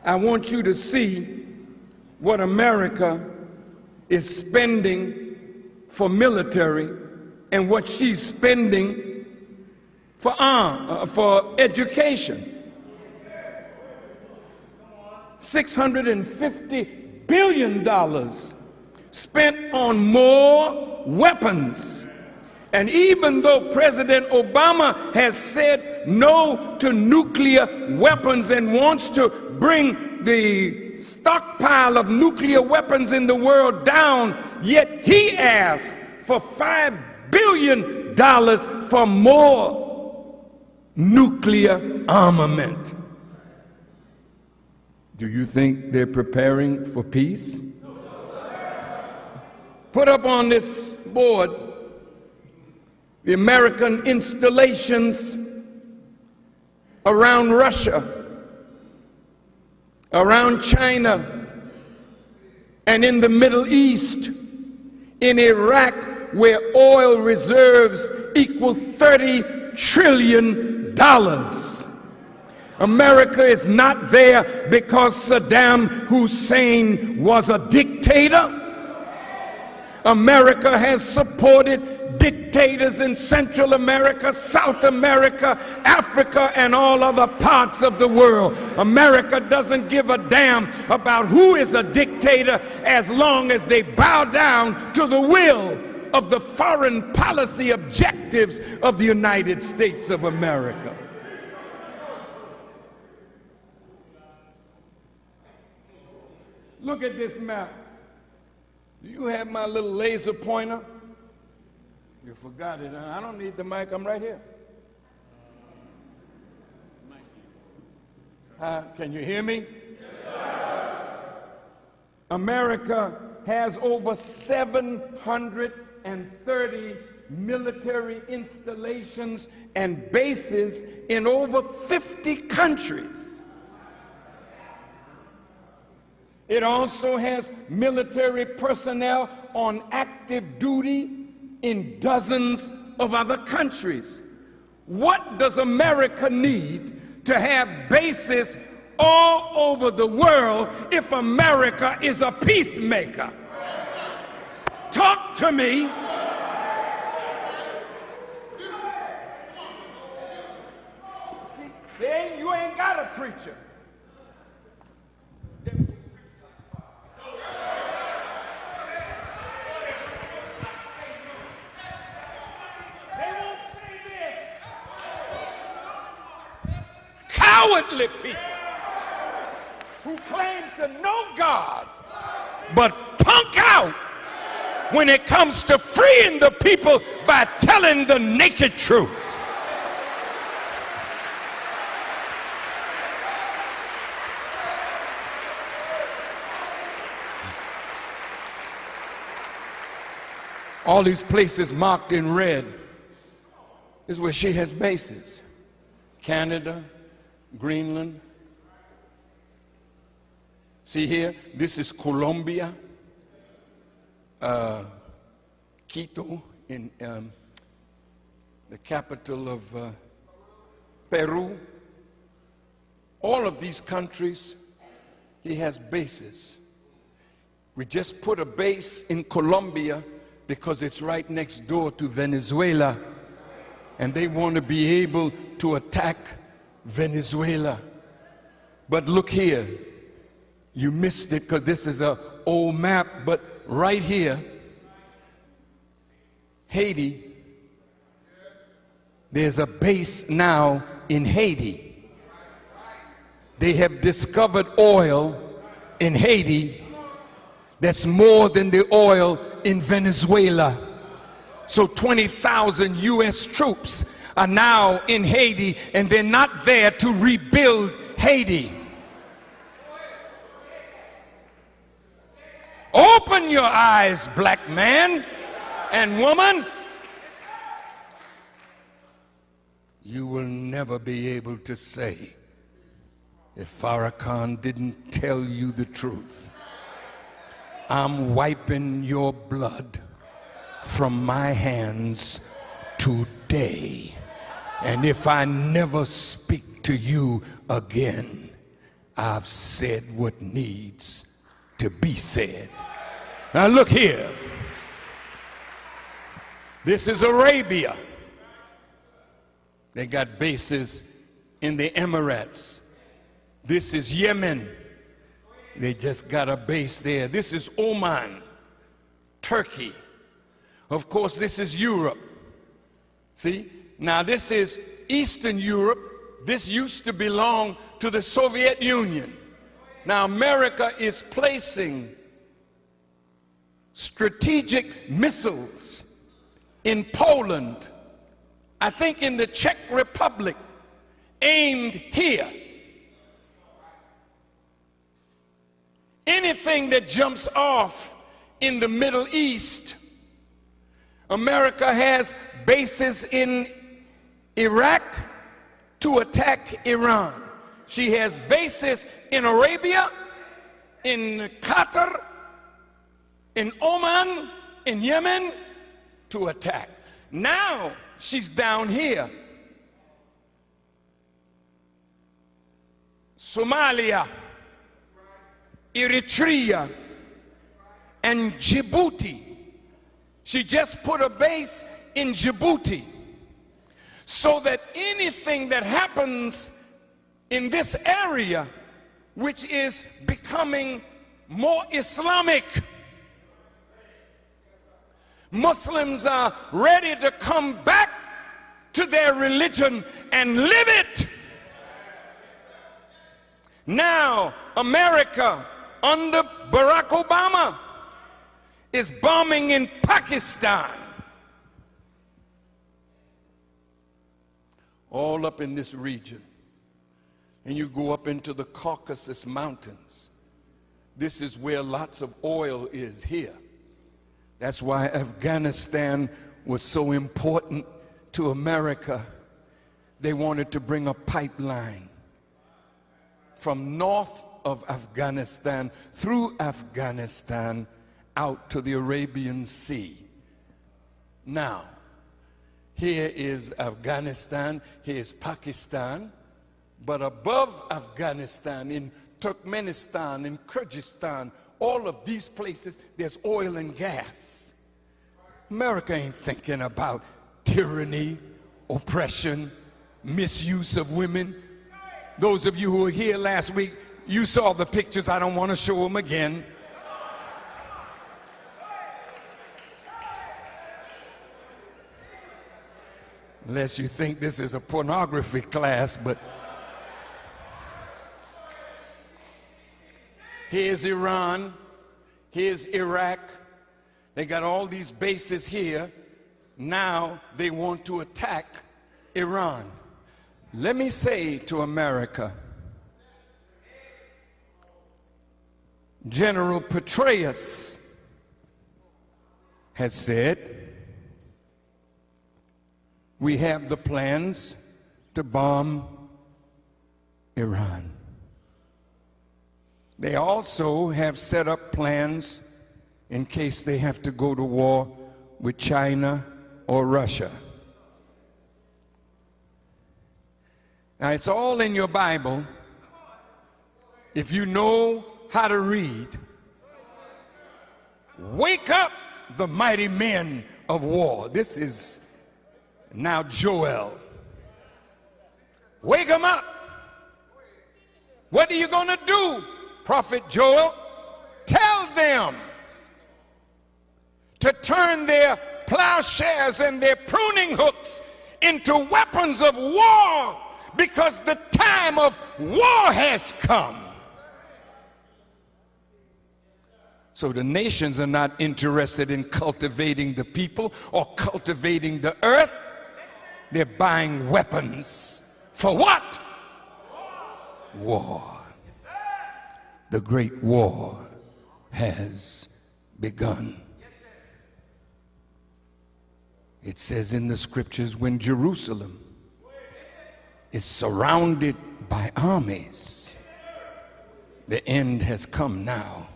I want you to see what America is spending for military and what she's spending for education. $650 billion spent on more weapons. And even though President Obama has said no to nuclear weapons and wants to bring the stockpile of nuclear weapons in the world down, yet he asked for $5 billion for more nuclear armament. Do you think they're preparing for peace? Put up on this board the American installations around Russia, around China, and in the Middle East, in Iraq, where oil reserves equal $30 trillion. America is not there because Saddam Hussein was a dictator. America has supported dictators in Central America, South America, Africa, and all other parts of the world. America doesn't give a damn about who is a dictator as long as they bow down to the will of the foreign policy objectives of the United States of America. Look at this map. Do you have my little laser pointer? You forgot it. I don't need the mic. I'm right here. Can you hear me? Yes, sir. America has over 730 military installations and bases in over 50 countries. It also has military personnel on active duty in dozens of other countries. What does America need to have bases all over the world if America is a peacemaker? Talk to me. See, you ain't got a preacher. Cowardly people who claim to know God but punk out when it comes to freeing the people by telling the naked truth. All these places marked in red is where she has bases. Canada, Greenland. See here, this is Colombia, Quito, in the capital of Peru. All of these countries, he has bases. We just put a base in Colombia because it's right next door to Venezuela, and they want to be able to attack Venezuela. But look here, you missed it because this is an old map, but right here, Haiti, there's a base now in Haiti. They have discovered oil in Haiti that's more than the oil in Venezuela. So 20,000 U.S. troops are now in Haiti, and they're not there to rebuild Haiti. Open your eyes, black man and woman. You will never be able to say that Farrakhan didn't tell you the truth. I'm wiping your blood from my hands today. And if I never speak to you again, I've said what needs to be said. Now look here. This is Arabia. They got bases in the Emirates. This is Yemen. They just got a base there. This is Oman, Turkey. Of course, this is Europe. See? Now this is Eastern Europe. This used to belong to the Soviet Union. Now America is placing strategic missiles in Poland, I think in the Czech Republic, aimed here. Anything that jumps off in the Middle East, America has bases in Iraq to attack Iran. She has bases in Arabia, in Qatar, in Oman, in Yemen to attack. Now she's down here. Somalia, Eritrea, and Djibouti. She just put a base in Djibouti so that anything that happens in this area, which is becoming more Islamic, Muslims are ready to come back to their religion and live it. Now, America, under Barack Obama, is bombing in Pakistan. All up in this region. And you go up into the Caucasus Mountains. This is where lots of oil is here. That's why Afghanistan was so important to America. They wanted to bring a pipeline from north of Afghanistan through Afghanistan out to the Arabian Sea. Now, here is Afghanistan, here's Pakistan, but above Afghanistan, in Turkmenistan, in Kyrgyzstan, all of these places, there's oil and gas. America ain't thinking about tyranny, oppression, misuse of women. Those of you who were here last week, you saw the pictures. I don't want to show them again. Unless you think this is a pornography class, but here's Iran, here's Iraq. They got all these bases here. Now they want to attack Iran. Let me say to America, General Petraeus has said, we have the plans to bomb Iran. They also have set up plans in case they have to go to war with China or Russia. Now, it's all in your Bible. If you know how to read, wake up the mighty men of war. This is now Joel. Wake them up. What are you going to do, Prophet Joel? Tell them to turn their plowshares and their pruning hooks into weapons of war, because the time of war has come. So the nations are not interested in cultivating the people or cultivating the earth. They're buying weapons. For what? War. The great war has begun. It says in the scriptures, when Jerusalem is surrounded by armies, the end has come now.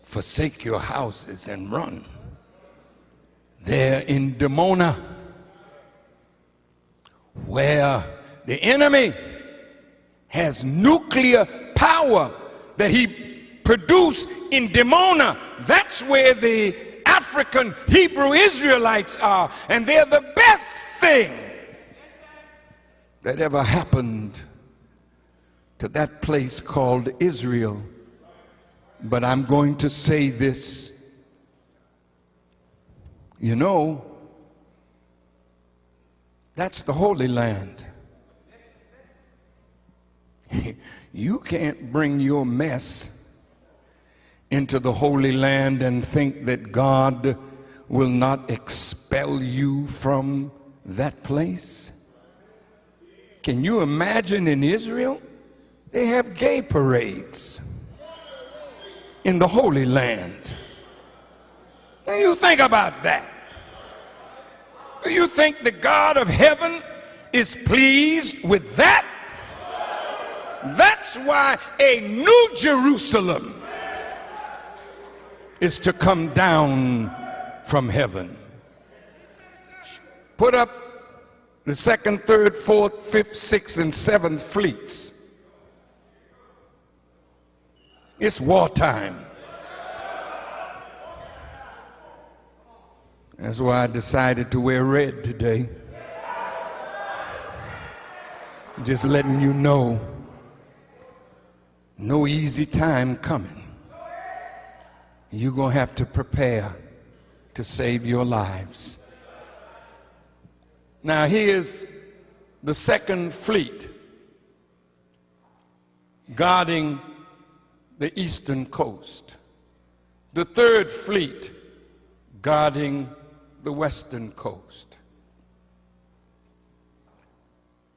Forsake your houses and run. There in Dimona, where the enemy has nuclear power that he produced in Dimona, that's where the African Hebrew Israelites are, and they're the best thing that ever happened to that place called Israel. But I'm going to say this, you know, that's the Holy Land. You can't bring your mess into the Holy Land and think that God will not expel you from that place. Can you imagine in Israel? They have gay parades in the Holy Land. Now you think about that. Do you think the God of heaven is pleased with that? That's why a new Jerusalem is to come down from heaven. Put up the 2nd, 3rd, 4th, 5th, 6th, and 7th fleets. It's wartime. That's why I decided to wear red today. Just letting you know, no easy time coming. You're going to have to prepare to save your lives. Now here's the 2nd fleet guarding the eastern coast. The 3rd fleet guarding the western coast.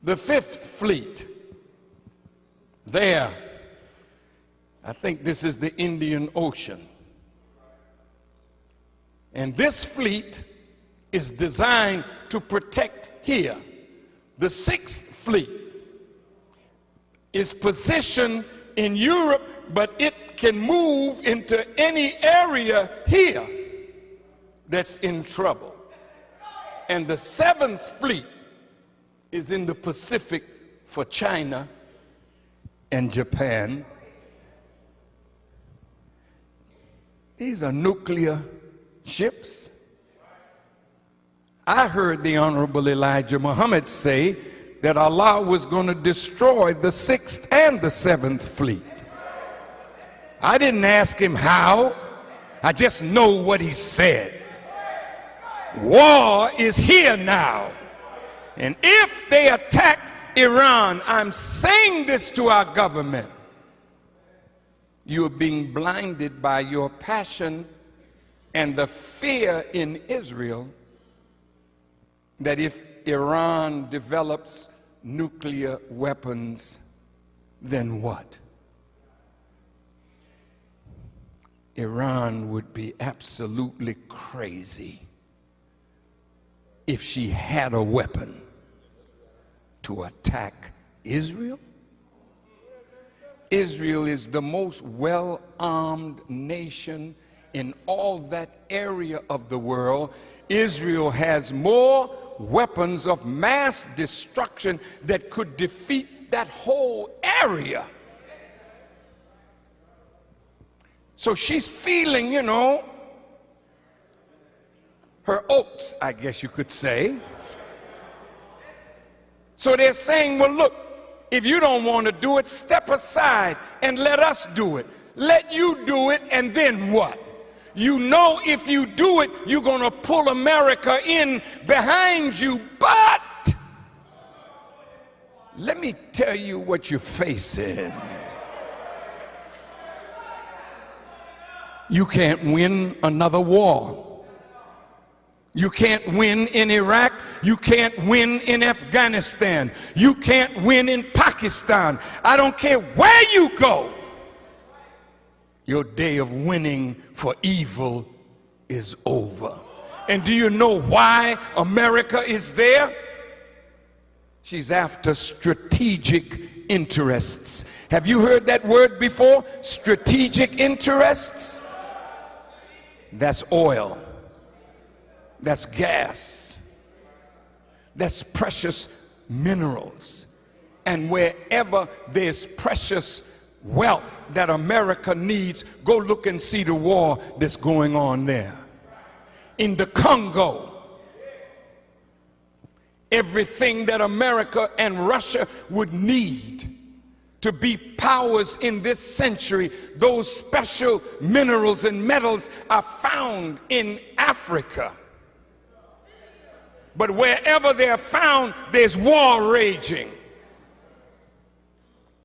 The 5th fleet there, I think this is the Indian Ocean. And this fleet is designed to protect here. The 6th fleet is positioned in Europe, but it can move into any area here that's in trouble. And the 7th fleet is in the Pacific for China and Japan. These are nuclear ships. I heard the Honorable Elijah Muhammad say that Allah was going to destroy the 6th and the 7th fleet. I didn't ask him how. I just know what he said. War is here now. And if they attack Iran, I'm saying this to our government, you are being blinded by your passion and the fear in Israel that if Iran develops nuclear weapons, then what? Iran would be absolutely crazy if she had a weapon to attack Israel. Israel is the most well-armed nation in all that area of the world. Israel has more weapons of mass destruction that could defeat that whole area. So she's feeling, you know, her oats, I guess you could say. So they're saying, well, look, if you don't want to do it, step aside and let us do it. Let you do it, and then what? You know, if you do it, you're going to pull America in behind you. But let me tell you what you're facing. You can't win another war. You can't win in Iraq. You can't win in Afghanistan. You can't win in Pakistan. I don't care where you go. Your day of winning for evil is over. And do you know why America is there? She's after strategic interests. Have you heard that word before? Strategic interests? That's oil. That's gas. That's precious minerals. And wherever there's precious wealth that America needs, go look and see the war that's going on there. In the Congo, everything that America and Russia would need to be powers in this century, those special minerals and metals are found in Africa. But wherever they're found, there's war raging.